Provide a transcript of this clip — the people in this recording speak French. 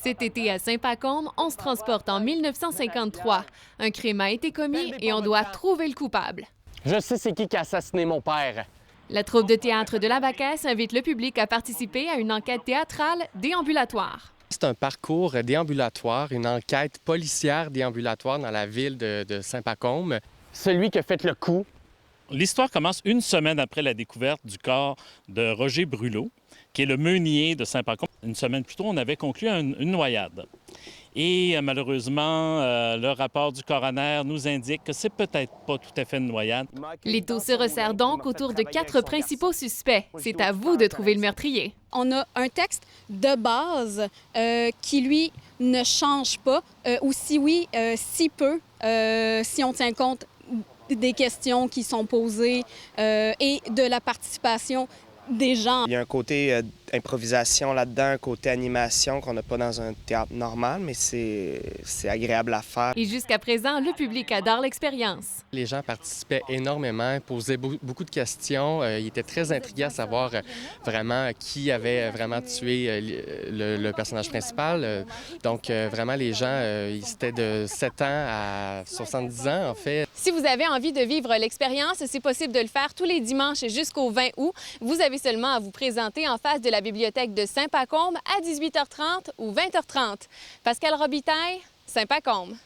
Cet été à Saint-Pacôme, on se transporte en 1953. Un crime a été commis et on doit trouver le coupable. Je sais c'est qui a assassiné mon père. La troupe de théâtre de l'Abacès invite le public à participer à une enquête théâtrale déambulatoire. C'est un parcours déambulatoire, une enquête policière déambulatoire dans la ville de Saint-Pacôme. Celui qui a fait le coup. L'histoire commence une semaine après la découverte du corps de Roger Brulot, qui est le meunier de Saint-Pacôme. Une semaine plus tôt, on avait conclu une noyade. Et malheureusement, le rapport du coroner nous indique que c'est peut-être pas tout à fait une noyade. L'étau se resserre donc autour de 4 principaux suspects. C'est à vous de trouver le meurtrier. On a un texte de base qui, lui, ne change pas, ou si oui, si peu, si on tient compte des questions qui sont posées et de la participation des gens. Il y a un côté improvisation là-dedans, un côté animation qu'on n'a pas dans un théâtre normal, mais c'est agréable à faire. Et jusqu'à présent, le public adore l'expérience. Les gens participaient énormément, posaient beaucoup de questions. Ils étaient très intrigués à savoir vraiment qui avait vraiment tué le personnage principal. Donc vraiment, les gens, ils étaient de 7 ans à 70 ans, en fait. Si vous avez envie de vivre l'expérience, c'est possible de le faire tous les dimanches jusqu'au 20 août. Vous avez seulement à vous présenter en face de la bibliothèque de Saint-Pacôme à 18h30 ou 20h30. Pascal Robitaille, Saint-Pacôme.